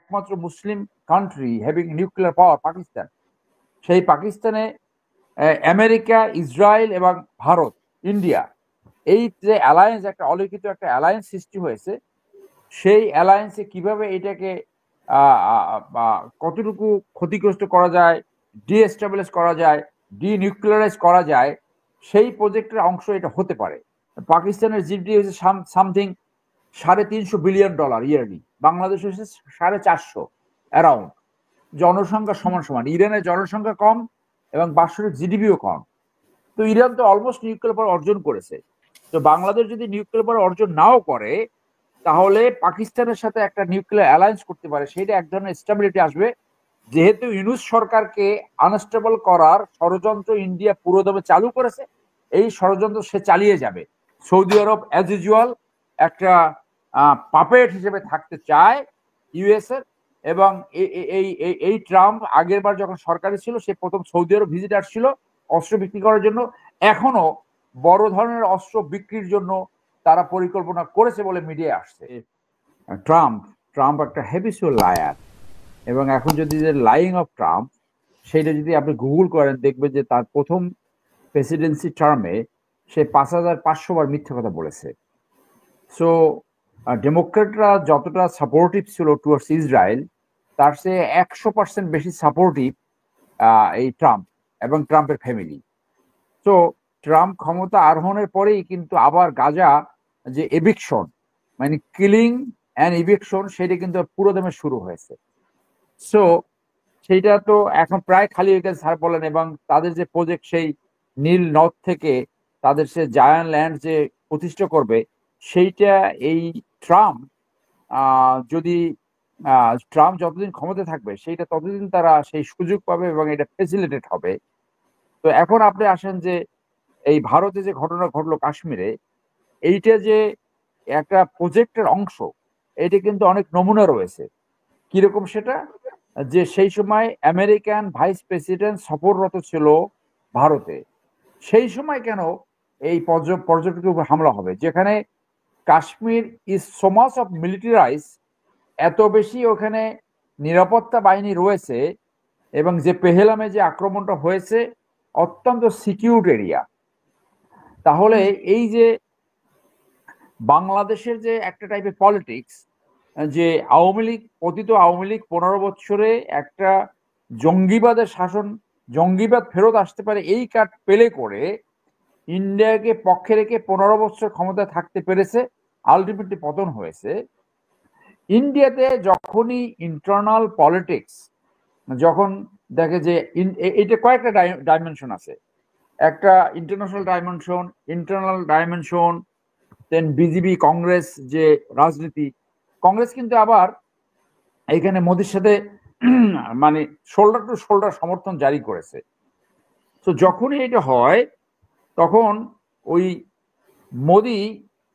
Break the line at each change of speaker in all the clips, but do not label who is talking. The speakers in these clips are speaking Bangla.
একমাত্র মুসলিম country having nuclear power Pakistan. সেই পাকিস্তানে আমেরিকা, ইসরায়েল এবং ভারত, ইন্ডিয়া, এই যে অ্যালায়েন্স, একটা অলিখিত একটা অ্যালায়েন্স সৃষ্টি হয়েছে, সেই অ্যালায়েন্সে কিভাবে এটাকে কতটুকু ক্ষতিগ্রস্ত করা যায়, ডিএস্টাবলিশ করা যায়, ডিনিউক্লিয়ারাইজ করা যায়, সেই প্রজেক্টের অংশ এটা হতে পারে। পাকিস্তানের জিডিপি হচ্ছে সামথিং $350 বিলিয়ন ইয়ারলি, বাংলাদেশ হচ্ছে 450 অ্যারাউন্ড। জনসংখ্যা সমান সমান, ইরানের জনসংখ্যা কম এবং বাৎসরিক জিডিপিও কম। তো ইরান তো অলমোস্ট নিউক্লিয়ার পাওয়ার অর্জন করেছে। তো বাংলাদেশ যদি নিউক্লিয়ার পাওয়ার অর্জন নাও করে, তাহলে পাকিস্তানের সাথে একটা নিউক্লিয়ার অ্যালায়েন্স করতে পারে, সেটা এক ধরনের স্টেবিলিটি আসবে। যেহেতু ইউনূস সরকারকে আনস্টেবল করার ষড়যন্ত্র ইন্ডিয়া পুরোদমে চালু করেছে, এই ষড়যন্ত্র সে চালিয়ে যাবে। সৌদি আরব অ্যাজ ইউজুয়াল একটা পাপেট হিসেবে থাকতে চায় ইউএস এর। এবং এই ট্রাম্প আগের বার যখন সরকারে ছিল, সে প্রথম সৌদি আরব ভিজিট আসছিল অস্ত্র বিক্রি করার জন্য। এখনো বড় ধরনের অস্ত্র বিক্রির জন্য তারা পরিকল্পনা করেছে বলে মিডিয়ায় আসছে। ট্রাম্প একটা হ্যাবিচুয়াল লায়ার, এবং এখন যদি লাইং অফ ট্রাম্প, সেটা যদি আপনি গুগল করেন, দেখবেন যে তার প্রথম প্রেসিডেন্সি টার্মে সে 5500 বার মিথ্যা কথা বলেছে। সো ডেমোক্রেটরা যতটা সাপোর্টিভ ছিল টুয়ার্ডস ইসরায়েল, তার সে 100% বেশি সাপোর্টিভ এই ট্রাম্প এবং ট্রাম্পের ফ্যামিলি। তো ট্রাম্প ক্ষমতা আরোহণের পরেই কিন্তু আবার গাজা যে এভিকশন, মানে কিলিং অ্যান্ড ইভিকশন, সেটা কিন্তু পুরোদমে শুরু হয়েছে। সো সেইটা তো এখন প্রায় খালি হয়ে গেছে স্যার বলেন। এবং তাদের যে প্রজেক্ট, সেই নীল নদ থেকে তাদের সে জায়ান্ট ল্যান্ড যে প্রতিষ্ঠা করবে, সেইটা এই ট্রাম্প যদি ট্রাম্প যতদিন ক্ষমতা থাকবে, সেইটা ততদিন তারা সেই সুযোগ পাবে এবং এটা ফেসিলিটেট হবে। তো এখন আপনি আসেন যে এই ভারতে যে ঘটনা ঘটলো কাশ্মীরে, এইটা যে একটা প্রজেক্টের অংশ, এটা কিন্তু অনেক নমুনা রয়েছে। কিরকম সেটা? যে সেই সময় আমেরিকান ভাইস প্রেসিডেন্ট সফররত ছিল ভারতে, সেই সময় কেন এই পর্যটকের উপর হামলা হবে, যেখানে Kashmir is so much of militarise, এত বেশি ওখানে নিরাপত্তা বাহিনী রয়েছে, এবং যে পেহেলামে যে আক্রমণটা হয়েছে অত্যন্ত সিকিউরড এরিয়া। তাহলে এই যে বাংলাদেশের যে একটা টাইপের পলিটিক্স, যে আওয়ামী লীগ, অতীত আওয়ামী লীগ 15 বছরে একটা জঙ্গিবাদের শাসন, জঙ্গিবাদ ফেরত আসতে পারে এই কার্ড পেলে করে ইন্ডিয়াকে পক্ষে রেখে 15 বছর ক্ষমতায় থাকতে পেরেছে, আলটিমেটলি পতন হয়েছে। ইন্ডিয়াতে যখনই ইন্টারনাল পলিটিক্স, যখন দেখে যে এইটা কয়েকটা ডাইমেনশন আছে, একটা ইন্টারন্যাশনাল ডাইমেনশন, ইন্টারনাল ডাইমেনশন, দেন বিজেপি কংগ্রেস যে রাজনীতি। কংগ্রেস কিন্তু আবার এখানে মোদির সাথে মানে শোল্ডার টু শোল্ডার সমর্থন জারি করেছে। তো যখনই এটা হয়, তখন ওই মোদি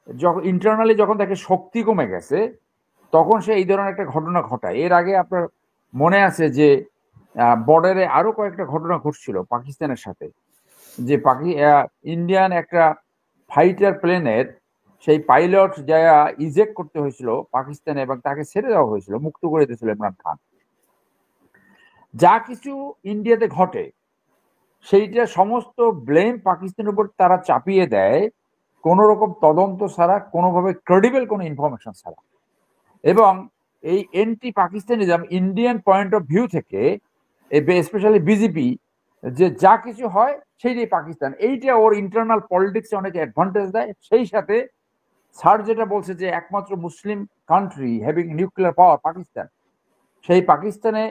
যখন ইন্টারনালি যখন তাকে শক্তি কমে গেছে, তখন সে এই ধরনের একটা ঘটনা ঘটায়। এর আগে আপনার মনে আছে যে বর্ডারে আরো কয়েকটা ঘটনা ঘটছিল পাকিস্তানের সাথে, যে ইন্ডিয়ান একটা ফাইটার প্লেনের সেই পাইলট যা ইজেক্ট করতে হয়েছিল পাকিস্তানে, এবং তাকে ছেড়ে দেওয়া হয়েছিল, মুক্ত করে দিয়েছিল ইমরান খান। যা কিছু ইন্ডিয়াতে ঘটে, সেইটা সমস্ত ব্লেম পাকিস্তানের উপর তারা চাপিয়ে দেয়, কোন রকম তদন্ত ছাড়া, কোনোভাবে ক্রেডিবল কোনো ইনফরমেশন ছাড়া। এবং এই anti Pakistanism Indian point of view থেকে, স্পেশালি বিজেপি, যে যা কিছু হয় সেইটাই পাকিস্তান, এইটা ওর ইন্টারনাল পলিটিক্সে অনেক অ্যাডভান্টেজ দেয়। সেই সাথে স্যার যেটা বলছে যে একমাত্র মুসলিম country having nuclear power Pakistan, সেই পাকিস্তানে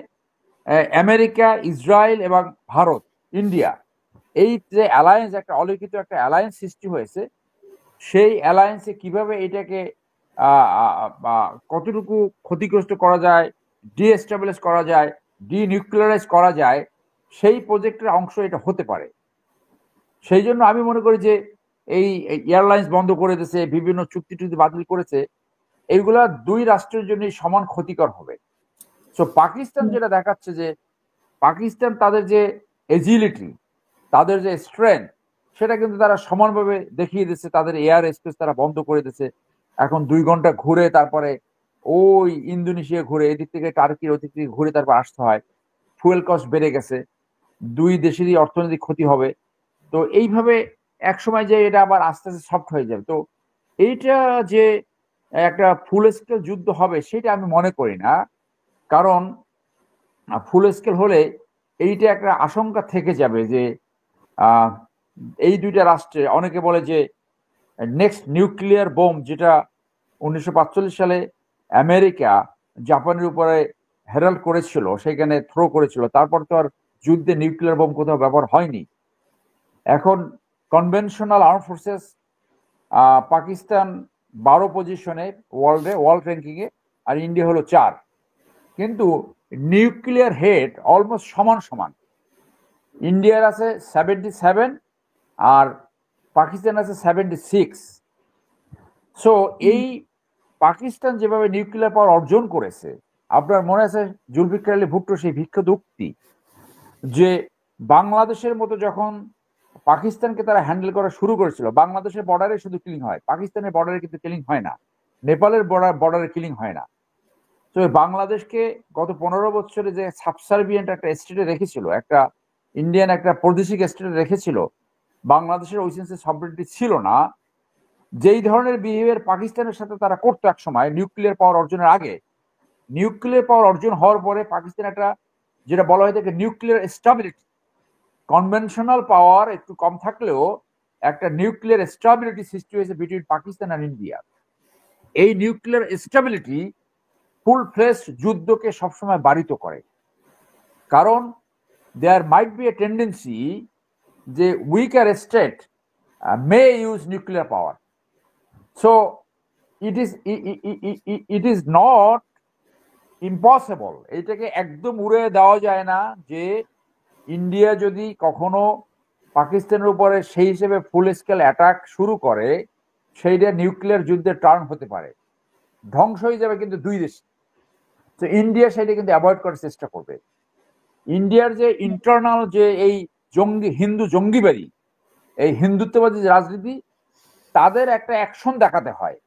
আমেরিকা, ইসরায়েল এবং ভারত, ইন্ডিয়া, এই যে অ্যালায়েন্স, একটা অলিখিত একটা অ্যালায়েন্স সৃষ্টি হয়েছে, সেই অ্যালায়েন্সে কিভাবে এটাকে কতটুকু ক্ষতিগ্রস্ত করা যায়, ডিএস্টাবলিশ করা যায়, ডিনিউক্লিয়ারাইজ করা যায়, সেই প্রজেক্টের অংশ এটা হতে পারে। সেই জন্য আমি মনে করি যে এই এয়ারলাইন্স বন্ধ করে দিয়েছে, বিভিন্ন চুক্তি টুক্তি বাতিল করেছে, এইগুলা দুই রাষ্ট্রের জন্য সমান ক্ষতিকর হবে। সো পাকিস্তান যেটা দেখাচ্ছে যে পাকিস্তান তাদের যে এজিলিটি, তাদের যে স্ট্রেংথ, সেটা কিন্তু তারা সমানভাবে দেখিয়ে দিচ্ছে। তাদের এয়ার স্পেস তারা বন্ধ করে দিচ্ছে, এখন 2 ঘন্টা ঘুরে তারপরে ওই ইন্দোনেশিয়া ঘুরে, এদিক থেকে টার্কির ওদিক থেকে ঘুরে তারপর আসতে হয়। ফুয়েল কস্ট বেড়ে গেছে, দুই দেশেরই অর্থনৈতিক ক্ষতি হবে। তো এইভাবে এক সময় যে এটা আবার আস্তে আস্তে সফট হয়ে যাবে। তো এইটা যে একটা ফুল স্কেল যুদ্ধ হবে সেটা আমি মনে করি না। কারণ ফুল স্কেল হলে এইটা একটা আশঙ্কা থেকে যাবে যে আহ, এই দুইটা রাষ্ট্রে, অনেকে বলে যে নেক্সট নিউক্লিয়ার বোম, যেটা 1945 সালে আমেরিকা জাপানের উপরে হেরাল্ড করেছিল, সেখানে থ্রো করেছিল, তারপর তো আর যুদ্ধে নিউক্লিয়ার বোম কোথাও ব্যবহার হয়নি। এখন কনভেনশনাল আর্ম ফোর্সেস পাকিস্তান 12 পজিশনে ওয়ার্ল্ড র্যাঙ্কিং এ, আর ইন্ডিয়া হলো 4। কিন্তু নিউক্লিয়ার হেড অলমোস্ট সমান সমান। ইন্ডিয়ার আছে 77 আর পাকিস্তান আছে 76। সো এই পাকিস্তান যেভাবে নিউক্লিয়ার পাওয়ার অর্জন করেছে, আপনার মনে আছে জুলফিকার আলী ভুট্টো সেই বিখ্যাত উক্তি যে বাংলাদেশের মতো যখন পাকিস্তানকে তারা হ্যান্ডেল করা শুরু করেছিল, বাংলাদেশের বর্ডারে শুধু কিলিং হয়, পাকিস্তানের বর্ডারে কিন্তু কিলিং হয় না, নেপালের বর্ডারে কিলিং হয় না। তো বাংলাদেশকে গত 15 বছরে যে সাবসার্বিয়েন্ট একটা স্টেটে রেখেছিল, একটা ইন্ডিয়ান একটা প্রাদেশিক স্টেটে রেখেছিল, বাংলাদেশের ওই সেন্সে সভরেনিটি ছিল না। যেই ধরনের বিহেভিয়ার পাকিস্তানের সাথে তারা করতো এক সময় নিউক্লিয়ার পাওয়ার অর্জনের আগে, নিউক্লিয়ার পাওয়ার অর্জন হওয়ার পরে পাকিস্তান একটা, যেটা বলা হয় থাকে নিউক্লিয়ার স্টাবিলিটি, কনভেনশনাল পাওয়ার একটু কম থাকলেও একটা নিউক্লিয়ার স্টাবিলিটি সৃষ্টি হয়েছে বিটুইন পাকিস্তান আর ইন্ডিয়া। এই নিউক্লিয়ার স্টাবিলিটি ফুল ফ্লেশ যুদ্ধকে সবসময় বাড়িত করে। কারণ there might be a tendency যে weaker state may use nuclear power. So it is not impossible, এইটাকে একদম উড়ে দেওয়া যায় না যে ইন্ডিয়া যদি কখনো পাকিস্তানের উপরে সেই হিসেবে ফুল স্কেল অ্যাটাক শুরু করে, সেইটা নিউক্লিয়ার যুদ্ধে টার্ন হতে পারে, ধ্বংস হয়ে যাবে কিন্তু দুই দেশ। তো ইন্ডিয়া সেটা কিন্তু অ্যাভয়েড করার চেষ্টা করবে। ইন্ডিয়ার যে ইন্টারনাল যে এই হিন্দু জঙ্গিবাদী, এই হিন্দুত্ববাদী রাজনীতি, তাদের একটা অ্যাকশন দেখাতে হয়।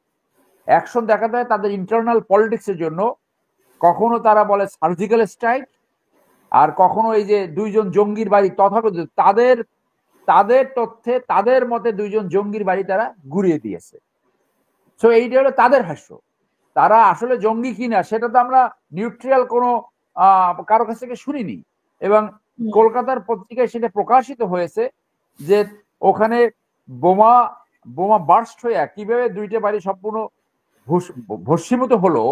তাদের ইন্টারনাল পলিটিক্সের জন্য কখনো তারা বলে সার্জিক্যাল স্ট্রাইক, আর কখনো এই যে দুইজন জঙ্গির বাড়ি তথাকথিত তাদের তাদের তথ্যে তাদের মতে দুইজন জঙ্গির বাড়ি তারা গুড়িয়ে দিয়েছে। সো এইটা হলো তাদের হাস্য। তারা আসলে জঙ্গি কিনা সেটা তো আমরা নিউট্রাল কোনো কারো কাছ থেকে শুনিনি। এবং কলকাতার পত্রিকায় সেটা প্রকাশিত হয়েছে যে ওখানে বোমা বোমা বার্স্ট হয়ে কিভাবে দুইটা বাড়ি সম্পূর্ণ ভস্মীভূত হলো,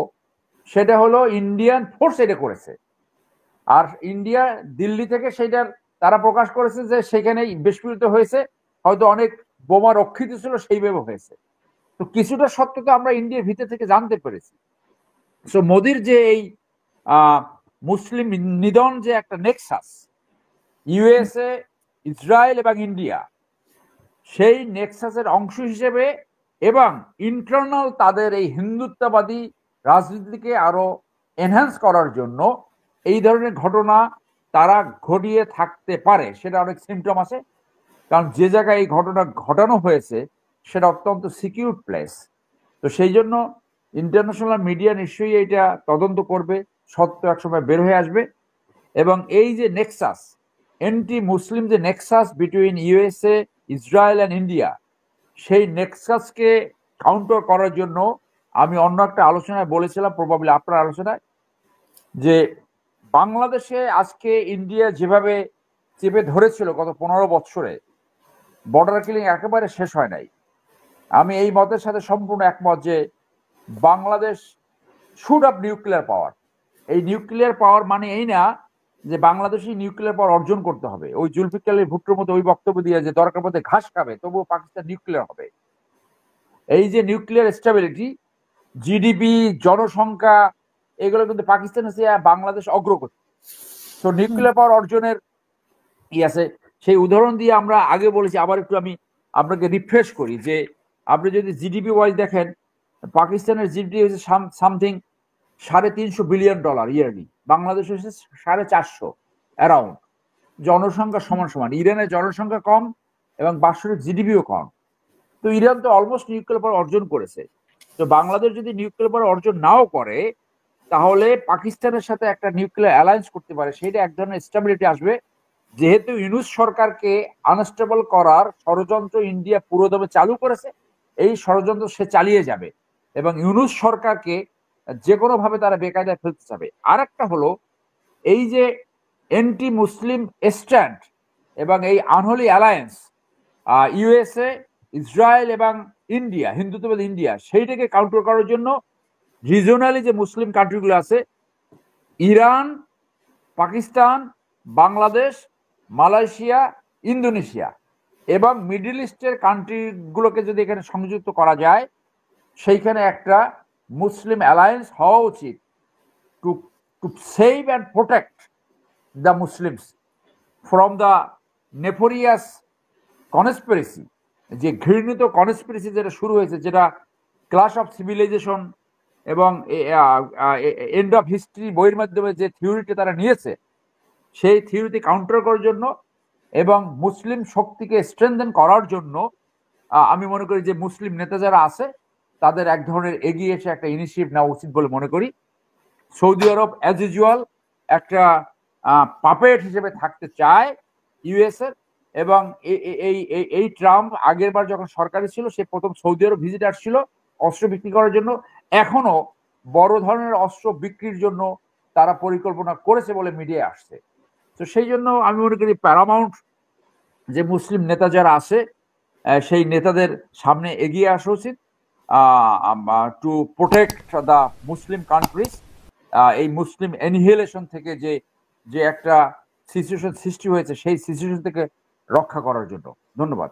সেটা হলো ইন্ডিয়ান ফোর্স এটা করেছে। আর ইন্ডিয়া দিল্লি থেকে সেটার তারা প্রকাশ করেছে যে সেখানে বিস্ফোরিত হয়েছে, হয়তো অনেক বোমা রক্ষিত ছিল সেইভাবে হয়েছে। তো কিছুটা সত্যতা আমরা ইন্ডিয়ার ভিতর থেকে জানতে পেরেছি। সো মোদির যে এই মুসলিম নিধন যে একটা নেক্সাস, ইউএসএ, ইসরায়েল এবং ইন্ডিয়া, সেই নেক্সাসের অংশ হিসেবে এবং ইন্টারনাল তাদের এই হিন্দুত্ববাদী রাজনীতিকে আরো এনহ্যান্স করার জন্য এই ধরনের ঘটনা তারা ঘটিয়ে থাকতে পারে, সেটা অনেক সিমটম আছে। কারণ যে জায়গায় এই ঘটনা ঘটানো হয়েছে সেটা অত্যন্ত সিকিউর প্লেস। তো সেই জন্য ইন্টারন্যাশনাল মিডিয়া নিশ্চয়ই এটা তদন্ত করবে, সত্য একসময় বের হয়ে আসবে। এবং এই যে নেক্সাস, এন্টি মুসলিম যে Nexus between USA, Israel and India, সেই নেক্সাসকে কাউন্টার করার জন্য আমি অন্য একটা আলোচনায় বলেছিলাম, প্রবাবলি আপনার আলোচনায়, যে বাংলাদেশে আজকে ইন্ডিয়া যেভাবে চেপে ধরেছিল গত 15 বছরে, বর্ডার কিলিং একেবারে শেষ হয় নাই। আমি এই মতের সাথে সম্পূর্ণ একমত যে Bangladesh should have nuclear power. এই নিউক্লিয়ার পাওয়ার মানে এই না যে বাংলাদেশই নিউক্লিয়ার পাওয়ার অর্জন করতে হবে, ওই জুলফিকার আলী ভুট্টোর মতো ওই বক্তব্য দিয়ে যে দরকার মধ্যে ঘাস খাবে তবুও পাকিস্তান নিউক্লিয়ার হবে। এই যে নিউক্লিয়ার স্টেবিলিটি, জিডিপি, জনসংখ্যা, এগুলো কিন্তু পাকিস্তান হচ্ছে বাংলাদেশ অগ্রগতি। তো নিউক্লিয়ার পাওয়ার অর্জনের আছে, সেই উদাহরণ দিয়ে আমরা আগে বলেছি, আবার একটু আমি আপনাকে রিফ্রেশ করি যে আপনি যদি জিডিপি ওয়াইজ দেখেন, পাকিস্তানের জিডিপি হচ্ছে সামথিং $350 বিলিয়ন ইয়ারলি, বাংলাদেশ হচ্ছে 450 অ্যারাউন্ড। জনসংখ্যা সমান সমান, ইরানের জনসংখ্যা কম এবং বাৎসরিক জিডিপিও কম। তো ইরান তো অলমোস্ট নিউক্লিয়ার পাওয়ার অর্জন করেছে। তো বাংলাদেশ যদি নিউক্লিয়ার পাওয়ার অর্জন নাও করে, তাহলে পাকিস্তানের সাথে একটা নিউক্লিয়ার অ্যালায়েন্স করতে পারে, সেটা এক ধরনের স্টেবিলিটি আসবে। যেহেতু ইউনূস সরকারকে আনস্টেবল করার ষড়যন্ত্র ইন্ডিয়া পুরোদমে চালু করেছে, এই ষড়যন্ত্র সে চালিয়ে যাবে এবং ইউনূস সরকারকে যে কোনো ভাবে তারা বেকায়দায় ফেলতে চাবে। আর একটা হলো এই যে এন্টি মুসলিম স্ট্যান্ড এবং এই আনহোলি অ্যালায়েন্স, ইউএসএ, ইসরায়েল এবং ইন্ডিয়া, হিন্দুত্ববাদী ইন্ডিয়া, সেইটাকে কাউন্টার করার জন্য রিজনালি যে মুসলিম কান্ট্রিগুলো আছে, Iran, Pakistan, Bangladesh, Malaysia, Indonesia এবং মিডল ইস্টের কান্ট্রিগুলোকে যদি এখানে সংযুক্ত করা যায়, সেইখানে একটা মুসলিম অ্যালায়েন্স হওয়া উচিত to to save and protect the Muslims from the nefarious conspiracy, যে ঘৃণিত কনস্পিরেসি যেটা শুরু হয়েছে, যেটা ক্লাশ অফ সিভিলাইজেশন এবং এন্ড অফ হিস্ট্রি বইয়ের মাধ্যমে যে থিওরিটা তারা নিয়েছে, সেই থিওরিতে কাউন্টার করার জন্য এবং মুসলিম শক্তিকে স্ট্রেনথেন করার জন্য আমি মনে করি যে মুসলিম নেতা যারা আছে তাদের এক ধরনের এগিয়ে এসে একটা ইনিশিয়েটিভ নেওয়া উচিত বলে মনে করি। সৌদি আরব অ্যাজ ইউজুয়াল একটা পাপেট হিসেবে থাকতে চায় ইউএস এর, এবং এই ট্রাম্প আগের বার যখন সরকারি ছিল সে প্রথম সৌদি আরব ভিজিট আসছিল অস্ত্র বিক্রি করার জন্য, এখনো বড় ধরনের অস্ত্র বিক্রির জন্য তারা পরিকল্পনা করেছে বলে মিডিয়ায় আসছে। তো সেই জন্য আমি মনে করি প্যারামাউন্ট যে মুসলিম নেতা যারা আছে সেই নেতাদের সামনে এগিয়ে আসা উচিত to protect the Muslim countries, এই মুসলিম এনহিলেশন থেকে যে যে একটা সিচুয়েশন সৃষ্টি হয়েছে সেই সিচুয়েশন থেকে রক্ষা করার জন্য। ধন্যবাদ।